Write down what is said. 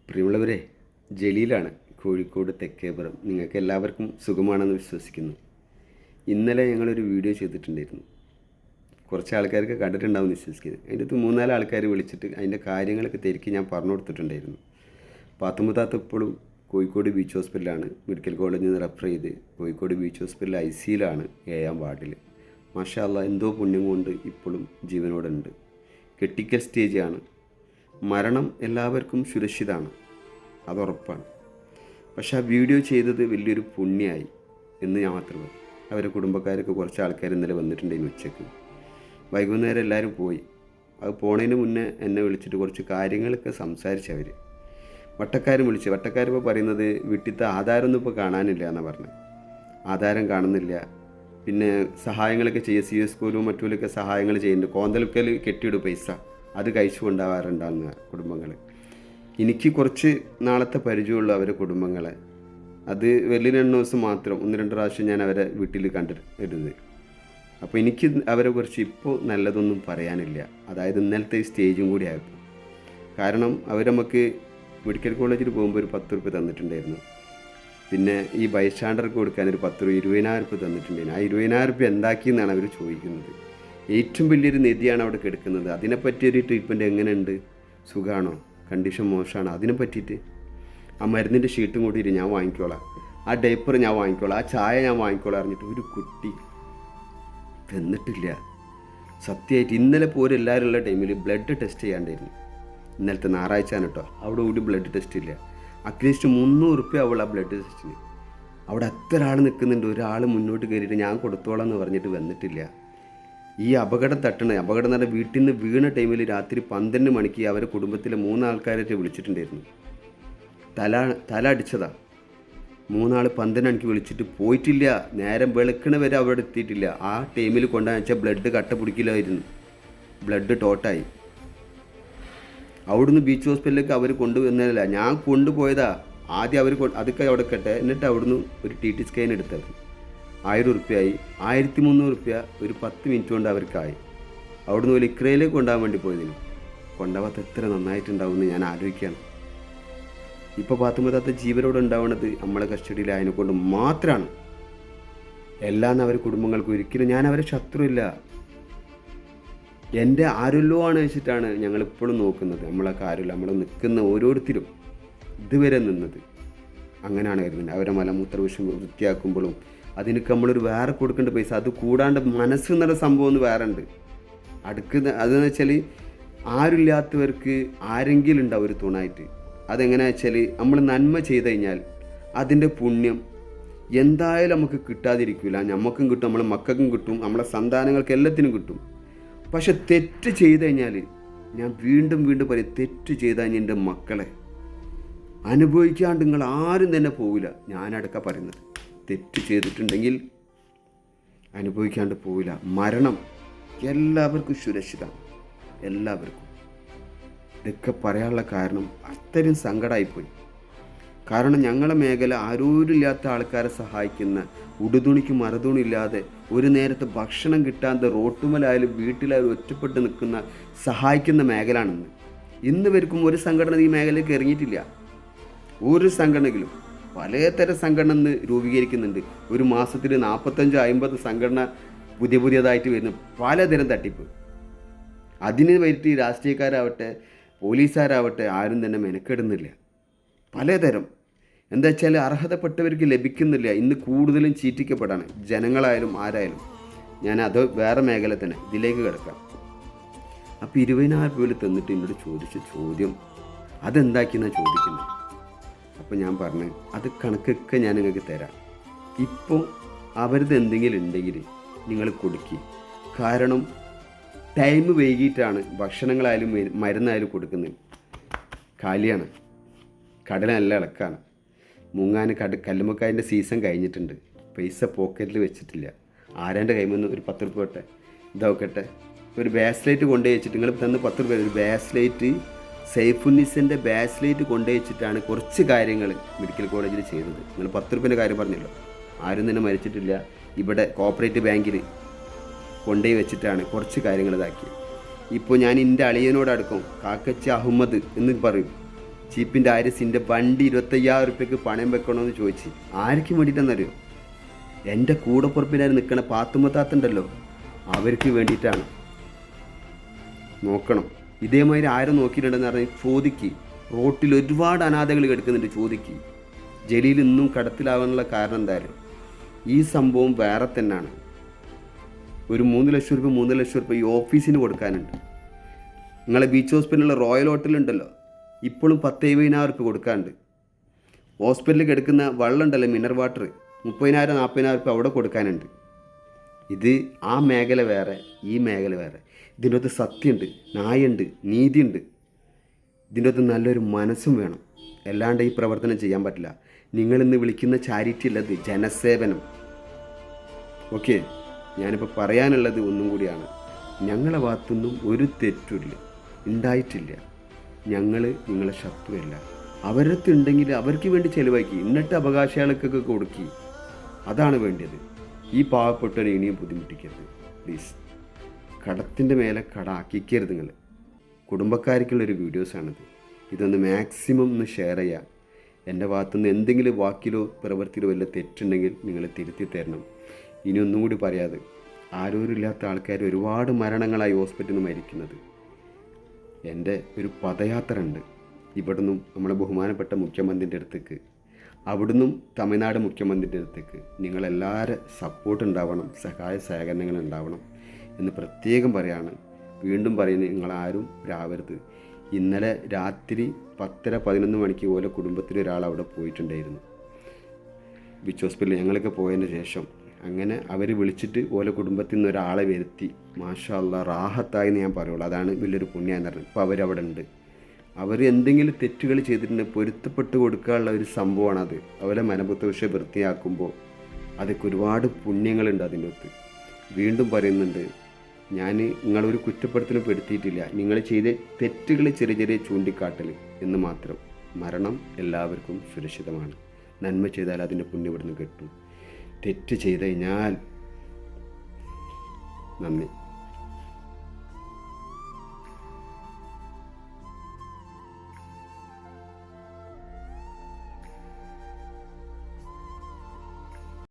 പ്രിയമുള്ളവരെ, ജലീലാണ്, കോഴിക്കോട് തെക്കേപ്പുറം. നിങ്ങൾക്ക് എല്ലാവർക്കും സുഖമാണെന്ന് വിശ്വസിക്കുന്നു. ഇന്നലെ ഞങ്ങളൊരു വീഡിയോ ചെയ്തിട്ടുണ്ടായിരുന്നു. കുറച്ച് ആൾക്കാർക്ക് കണ്ടിട്ടുണ്ടാവുമെന്ന് വിശ്വസിക്കുന്നു. അതിൻ്റെ അകത്ത് 3-4 ആൾക്കാർ വിളിച്ചിട്ട് അതിൻ്റെ കാര്യങ്ങളൊക്കെ തിരക്കി ഞാൻ പറഞ്ഞു കൊടുത്തിട്ടുണ്ടായിരുന്നു. പാത്തുമ്മത്താത്ത ഇപ്പോഴും കോഴിക്കോട് ബീച്ച് ഹോസ്പിറ്റലാണ്. മെഡിക്കൽ കോളേജിൽ നിന്ന് റെഫർ ചെയ്ത് കോഴിക്കോട് ബീച്ച് ഹോസ്പിറ്റൽ ICUലാണ് 7ാം വാർഡിൽ. മാഷാ അല്ലാഹ്, എന്തോ പുണ്യം കൊണ്ട് ഇപ്പോഴും ജീവനോടുണ്ട്. ക്രിട്ടിക്കൽ സ്റ്റേജാണ്. മരണം എല്ലാവർക്കും സുരക്ഷിതമാണ്, അതുറപ്പാണ്. പക്ഷെ ആ വീഡിയോ ചെയ്തത് വലിയൊരു പുണ്യമായി എന്ന് ഞാൻ മാത്രം പറയും. അവരുടെ കുടുംബക്കാർക്ക് കുറച്ച് ആൾക്കാർ ഇന്നലെ വന്നിട്ടുണ്ടായിരുന്നു. ഉച്ചയ്ക്ക് വൈകുന്നേരം എല്ലാവരും പോയി. അത് പോണതിന് മുന്നേ എന്നെ വിളിച്ചിട്ട് കുറച്ച് കാര്യങ്ങളൊക്കെ സംസാരിച്ചവർ. വട്ടക്കാരും വിളിച്ച്. വട്ടക്കാരിപ്പോൾ പറയുന്നത് വീട്ടിലത്തെ ആധാരമൊന്നും ഇപ്പോൾ കാണാനില്ല എന്നാണ് പറഞ്ഞത്. ആധാരം കാണുന്നില്ല. പിന്നെ സഹായങ്ങളൊക്കെ ചെയ്യുക, CS സ്കൂലും മറ്റുമൊക്കെ സഹായങ്ങൾ ചെയ്യുന്നുണ്ട്. കോന്തലക്കൽ കെട്ടിയിടും പൈസ, അത് കഴിച്ചു കൊണ്ടാവാറുണ്ടാകുന്ന കുടുംബങ്ങൾ. എനിക്ക് കുറച്ച് നാളത്തെ പരിചയമുള്ള അവരുടെ കുടുംബങ്ങളെ. അത് വലിയ 2 ദിവസം മാത്രം 1-2 പ്രാവശ്യം ഞാൻ അവരെ വീട്ടിൽ കണ്ടിരുന്നത്. അപ്പോൾ എനിക്ക് അവരെ കുറിച്ച് ഇപ്പോൾ നല്ലതൊന്നും പറയാനില്ല. അതായത് ഇന്നലത്തെ ഈ സ്റ്റേജും കൂടി ആയപ്പോൾ. കാരണം അവർ നമുക്ക് മെഡിക്കൽ കോളേജിൽ പോകുമ്പോൾ ഒരു 10 രൂപ തന്നിട്ടുണ്ടായിരുന്നു. പിന്നെ ഈ ബൈസ്റ്റാൻഡർക്ക് കൊടുക്കാൻ ഒരു 10 രൂപ 20,000 രൂപ തന്നിട്ടുണ്ടായിരുന്നു. ആ 20,000 രൂപ എന്താക്കിയെന്നാണ് അവർ ചോദിക്കുന്നത്. ഏറ്റവും വലിയൊരു നിധിയാണ് അവിടെ കിടക്കുന്നത്. അതിനെപ്പറ്റിയൊരു ട്രീറ്റ്മെൻറ്റ് എങ്ങനെയുണ്ട്? സുഖമാണോ? കണ്ടീഷൻ മോശമാണോ? അതിനെ പറ്റിയിട്ട് ആ മരുന്നിൻ്റെ ഷീറ്റും കൂടിയിട്ട് ഞാൻ വാങ്ങിക്കോളാം, ആ ഡൈപ്പർ ഞാൻ വാങ്ങിക്കോളാം, ആ ചായ ഞാൻ വാങ്ങിക്കോളാം അറിഞ്ഞിട്ട് ഒരു കുട്ടി തന്നിട്ടില്ല. സത്യമായിട്ട് ഇന്നലെ പോലും എല്ലാവരും ഉള്ള ടൈമിൽ ബ്ലഡ് ടെസ്റ്റ് ചെയ്യാണ്ടായിരുന്നു. ഇന്നലത്തെ ഞായറാഴ്ചയാണ് കേട്ടോ. അവിടെ ഒരു ബ്ലഡ് ടെസ്റ്റ് ഇല്ല. അറ്റ്ലീസ്റ്റ് 300 രൂപ ആവുള്ള ആ ബ്ലഡ് ടെസ്റ്റിന്. അവിടെ എത്ര ആൾ നിൽക്കുന്നുണ്ട്. ഒരാൾ മുന്നോട്ട് കയറിയിട്ട് ഞാൻ കൊടുത്തോളാം എന്ന് പറഞ്ഞിട്ട് വന്നിട്ടില്ല. ഈ അപകടം എന്ന് പറഞ്ഞാൽ വീട്ടിൽ നിന്ന് വീണ ടൈമിൽ രാത്രി 12 മണിക്ക് അവരുടെ കുടുംബത്തിലെ 3 ആൾക്കാരായിട്ട് വിളിച്ചിട്ടുണ്ടായിരുന്നു. തല അടിച്ചതാ. 3 ആൾ 12 മണിക്ക് വിളിച്ചിട്ട് പോയിട്ടില്ല. നേരം വെളുക്കണ വരെ അവിടെ എത്തിയിട്ടില്ല. ആ ടൈമിൽ കൊണ്ടുവന്ന് വെച്ചാൽ ബ്ലഡ് കട്ട പിടിക്കില്ലായിരുന്നു. ബ്ലഡ് ടോട്ടായി. അവിടുന്ന് ബീച്ച് ഹോസ്പിറ്റലിലേക്ക് അവർ കൊണ്ടുവന്നതല്ല, ഞാൻ കൊണ്ടുപോയതാ. ആദ്യം അവർ അതൊക്കെ അവിടെ കട്ടെ. എന്നിട്ട് അവിടുന്ന് ഒരു TT സ്കാൻ എടുത്തത് 1000 രൂപയായി. 1300 രൂപ ഒരു 10 മിനിറ്റ് കൊണ്ട് അവർക്കായി. അവിടുന്ന് ഒരു ഇക്രയിലേക്ക് കൊണ്ടുപോകാൻ വേണ്ടി പോയതിന്. കൊണ്ടുപോകാത്ത എത്ര നന്നായിട്ടുണ്ടാവുമെന്ന് ഞാൻ ആലോചിക്കുകയാണ്. ഇപ്പോൾ പാത്തുമ്മത്താത്ത ജീവനോട് ഉണ്ടാവുന്നത് നമ്മളെ കസ്റ്റഡിയിലായതിനെ കൊണ്ട് മാത്രമാണ്. എല്ലാം അവർ കുടുംബങ്ങൾക്ക് ഒരിക്കലും ഞാൻ അവരെ ശത്രുവില്ല. എൻ്റെ ആരെല്ലോ ആണ് വെച്ചിട്ടാണ് ഞങ്ങളിപ്പോഴും നോക്കുന്നത്. നമ്മളൊക്കെ ആരുമില്ല, നമ്മൾ നിൽക്കുന്ന ഓരോരുത്തരും ഇതുവരെ നിന്നത് അങ്ങനെയാണ് കരുതുന്നത്. അവരെ മലമൂത്ര വൃത്തിയാക്കുമ്പോഴും അതിനൊക്കെ നമ്മളൊരു വേറെ കൊടുക്കേണ്ട പൈസ, അത് കൂടാണ്ട് മനസ്സെന്നുള്ള സംഭവം ഒന്ന് വേറെ ഉണ്ട്. അതെന്ന് വെച്ചാൽ ആരുമില്ലാത്തവർക്ക് ആരെങ്കിലും ഉണ്ടാവും ഒരു തുണായിട്ട്. അതെങ്ങനെയാ വെച്ചാൽ നമ്മൾ നന്മ ചെയ്ത് കഴിഞ്ഞാൽ അതിൻ്റെ പുണ്യം എന്തായാലും നമുക്ക് കിട്ടാതിരിക്കില്ല. നമുക്കും കിട്ടും, നമ്മളെ മക്കൾക്കും കിട്ടും, നമ്മളെ സന്താനങ്ങൾക്ക് എല്ലാത്തിനും കിട്ടും. പക്ഷെ തെറ്റ് ചെയ്ത് കഴിഞ്ഞാൽ, ഞാൻ വീണ്ടും വീണ്ടും പറയും, തെറ്റ് ചെയ്ത് കഴിഞ്ഞാൽ എൻ്റെ മക്കളെ അനുഭവിക്കാണ്ട് നിങ്ങൾ ആരും തന്നെ പോവില്ല. ഞാനടക്കം പറയുന്നത്, തെറ്റ് ചെയ്തിട്ടുണ്ടെങ്കിൽ അനുഭവിക്കാണ്ട് പോവില്ല. മരണം എല്ലാവർക്കും സുരക്ഷിതമാണ്, എല്ലാവർക്കും. ഇതൊക്കെ പറയാനുള്ള കാരണം അത്രയും സങ്കടമായിപ്പോയി. കാരണം ഞങ്ങളുടെ മേഖല ആരോരില്ലാത്ത ആൾക്കാരെ സഹായിക്കുന്ന, ഉടുതുണിക്ക് മറുതുണിയില്ലാതെ ഒരു നേരത്തെ ഭക്ഷണം കിട്ടാതെ റോട്ടുമലായാലും വീട്ടിലായാലും ഒറ്റപ്പെട്ട് നിൽക്കുന്ന സഹായിക്കുന്ന മേഖലയാണെന്ന്. ഇന്ന് വരെക്കും ഒരു സംഘടന ഈ മേഖലയ്ക്ക് ഇറങ്ങിയിട്ടില്ല. ഒരു സംഘടനയിലും പലതരം സംഘടന രൂപീകരിക്കുന്നുണ്ട്. ഒരു മാസത്തിൽ 45-50 സംഘടന പുതിയതായിട്ട് വരുന്നു. പലതരം തട്ടിപ്പ്. അതിന് വരുത്തി രാഷ്ട്രീയക്കാരാവട്ടെ പോലീസുകാരാവട്ടെ ആരും തന്നെ മെനക്കെടുന്നില്ല. പലതരം എന്താ വെച്ചാൽ അർഹതപ്പെട്ടവർക്ക് ലഭിക്കുന്നില്ല. ഇന്ന് കൂടുതലും ചീറ്റിക്കപ്പെടാണ്, ജനങ്ങളായാലും ആരായാലും. അത് വേറെ മേഖല തന്നെ, ഇതിലേക്ക് കിടക്കാം. അപ്പോൾ 20,000 രൂപ തന്നിട്ട് എന്നോട് ചോദിച്ച ചോദ്യം അതെന്താക്കിയെന്നാണ് ചോദിക്കുന്നത്. അപ്പോൾ ഞാൻ പറഞ്ഞു, അത് കണക്കൊക്കെ ഞാൻ നിങ്ങൾക്ക് തരാം. ഇപ്പോൾ അവരത് എന്തെങ്കിലും ഉണ്ടെങ്കിൽ നിങ്ങൾ കൊടുക്കി. കാരണം ടൈം വൈകിട്ടാണ് ഭക്ഷണങ്ങളായാലും മരുന്നായാലും കൊടുക്കുന്നത്. കാലിയാണ്, കടല നല്ല ഇളക്കാണ്. മുങ്ങാൻ കല്ലുമ്മക്കായൻ്റെ സീസൺ കഴിഞ്ഞിട്ടുണ്ട്. പൈസ പോക്കറ്റിൽ വെച്ചിട്ടില്ല. ആരാൻ്റെ കയ്യിൽ നിന്ന് ഒരു 10 രൂപ തൊട്ടെ ഇതാക്കട്ടെ. ഒരു ബാസ്ലൈറ്റ് കൊണ്ടുപോയി വെച്ചിട്ട് നിങ്ങൾ തന്ന് 10 രൂപ ഒരു ബാസ്ലൈറ്റ്, സൈഫുന്നിസിൻ്റെ ബാസ്ലൈറ്റ് കൊണ്ടുപോയി വെച്ചിട്ടാണ് കുറച്ച് കാര്യങ്ങൾ മെഡിക്കൽ കോളേജിൽ ചെയ്തത്. നിങ്ങൾ 10 രൂപേൻ്റെ കാര്യം പറഞ്ഞല്ലോ, ആരും തന്നെ മരിച്ചിട്ടില്ല. ഇവിടെ കോപ്പറേറ്റീവ് ബാങ്കിൽ കൊണ്ടുപോയി വെച്ചിട്ടാണ് കുറച്ച് കാര്യങ്ങൾ ഇതാക്കിയത്. ഇപ്പോൾ ഞാൻ എൻ്റെ അളിയനോടടക്കം കാക്കച്ചി അഹമ്മദ് എന്ന് പറയും, ചീപ്പിൻ്റെ ആര്യസിൻ്റെ വണ്ടി 25,000 റുപ്യക്ക് പണയം വെക്കണമെന്ന് ചോദിച്ച്. ആർക്കും വേണ്ടിയിട്ടെന്നറിയോ? എൻ്റെ കൂടപ്പുറപ്പിനായി നിൽക്കണ പാത്തുമ്മത്താത്തുണ്ടല്ലോ, അവർക്ക് വേണ്ടിയിട്ടാണ്. നോക്കണം. ഇതേമാതിരി ആരും നോക്കിയിട്ടുണ്ടെന്ന് പറഞ്ഞാൽ ചോദിക്ക്. റോട്ടിൽ ഒരുപാട് അനാഥകൾ കിടക്കുന്നുണ്ട്, ചോദിക്ക്. ജലീൽ ഇന്നും കടത്തിലാവാനുള്ള കാരണം എന്തായാലും ഈ സംഭവം വേറെ തന്നെയാണ്. ഒരു 3 ലക്ഷം രൂപ 3 ലക്ഷം രൂപ ഈ ഓഫീസിന് കൊടുക്കാനുണ്ട്. നിങ്ങളെ ബീച്ച് ഹോസ്പിറ്റലിലുള്ള റോയൽ ഹോട്ടലുണ്ടല്ലോ, ഇപ്പോഴും 10,000-70,000 റുപ്യ കൊടുക്കാനുണ്ട്. ഹോസ്പിറ്റലിൽ കിടക്കുന്ന വെള്ളം ഉണ്ടല്ലോ, മിനറൽ വാട്ടർ, 30,000-40,000 റുപ്യ അവിടെ കൊടുക്കാനുണ്ട്. ഇത് ആ മേഖല വേറെ, ഈ മേഖല വേറെ. ഇതിൻ്റെ അകത്ത് സത്യമുണ്ട്, ന്യായമുണ്ട്, നീതിയുണ്ട്. ഇതിൻ്റെ അകത്ത് നല്ലൊരു മനസ്സും വേണം. അല്ലാണ്ട് ഈ പ്രവർത്തനം ചെയ്യാൻ പറ്റില്ല. നിങ്ങളിന്ന് വിളിക്കുന്ന ചാരിറ്റി അല്ലത്, ജനസേവനം. ഓക്കെ, ഞാനിപ്പോൾ പറയാനുള്ളത് ഒന്നും കൂടിയാണ്. ഞങ്ങളെ ഭാഗത്തുനിന്നും ഒരു തെറ്റുമില്ല, ഉണ്ടായിട്ടില്ല. ഞങ്ങൾ നിങ്ങളെ ശത്രുവല്ല. അവരടുത്തുണ്ടെങ്കിൽ അവർക്ക് വേണ്ടി ചിലവാക്കി, എന്നിട്ട് അവകാശികൾക്കൊക്കെ കൊടുക്കി. അതാണ് വേണ്ടത്. ഈ പാവപ്പെട്ടവരെ ഇനിയും ബുദ്ധിമുട്ടിക്കരുത് പ്ലീസ്. കടത്തിൻ്റെ മേലെ കട ആക്കിക്കരുത് നിങ്ങൾ. കുടുംബക്കാർക്കുള്ളൊരു വീഡിയോസാണിത്. ഇതൊന്ന് മാക്സിമം ഒന്ന് ഷെയർ ചെയ്യുക. എൻ്റെ ഭാഗത്തുനിന്ന് എന്തെങ്കിലും വാക്കിലോ പ്രവൃത്തിയിലോ വല്ല തെറ്റുണ്ടെങ്കിൽ നിങ്ങൾ തിരുത്തി തരണം. ഇനി ഒന്നും കൂടി പറയാതെ, ആരോരുമില്ലാത്ത ആൾക്കാർ ഒരുപാട് മരണങ്ങളായി ഹോസ്പിറ്റലിൽ നിന്ന് മരിക്കുന്നത്. എൻ്റെ ഒരു പദയാത്ര ഉണ്ട്. ഇവിടുന്നും നമ്മളെ ബഹുമാനപ്പെട്ട മുഖ്യമന്ത്രിൻ്റെ അടുത്തേക്ക്, അവിടുന്നും തമിഴ്നാട് മുഖ്യമന്ത്രിൻ്റെ അടുത്തേക്ക് നിങ്ങളെല്ലാവരും സപ്പോർട്ട് ഉണ്ടാവണം, സഹായ സഹകരണങ്ങൾ ഉണ്ടാവണം എന്ന് പ്രത്യേകം പറയാണ്. വീണ്ടും പറയുന്നത്, നിങ്ങളാരും രാവരുത്. ഇന്നലെ രാത്രി 10-11 മണിക്ക് പോലെ കുടുംബത്തിൽ ഒരാൾ അവിടെ പോയിട്ടുണ്ടായിരുന്നു, ബീച്ച് ഹോസ്പിറ്റലിൽ. ഞങ്ങളൊക്കെ പോയതിന് ശേഷം അങ്ങനെ അവർ വിളിച്ചിട്ട് ഓരോ കുടുംബത്തിൽ നിന്ന് ഒരാളെ വരുത്തി. മാഷാ അല്ലാ, റാഹത്തായി എന്ന് ഞാൻ പറയുള്ളൂ. അതാണ് വലിയൊരു പുണ്യം എന്ന് പറഞ്ഞത്. ഇപ്പോൾ അവരവിടെ ഉണ്ട്. അവർ എന്തെങ്കിലും തെറ്റുകൾ ചെയ്തിട്ടുണ്ടെങ്കിൽ പൊരുത്തപ്പെട്ട് കൊടുക്കാനുള്ള ഒരു സംഭവമാണത്. അവരെ മനപുത്ത വിഷയം വൃത്തിയാക്കുമ്പോൾ അതൊക്കെ ഒരുപാട് പുണ്യങ്ങളുണ്ട് അതിൻ്റെ അകത്ത്. വീണ്ടും പറയുന്നുണ്ട്, ഞാൻ നിങ്ങളൊരു കുറ്റപ്പെടുത്തലും പെടുത്തിയിട്ടില്ല. നിങ്ങൾ ചെയ്ത തെറ്റുകൾ ചെറിയ ചെറിയ ചൂണ്ടിക്കാട്ടൽ എന്ന് മാത്രം. മരണം എല്ലാവർക്കും സുരക്ഷിതമാണ്. നന്മ ചെയ്താൽ അതിൻ്റെ പുണ്യം ഇവിടുന്ന് കിട്ടും. തെറ്റ് ചെയ്ത് കഴിഞ്ഞാൽ നന്ദി.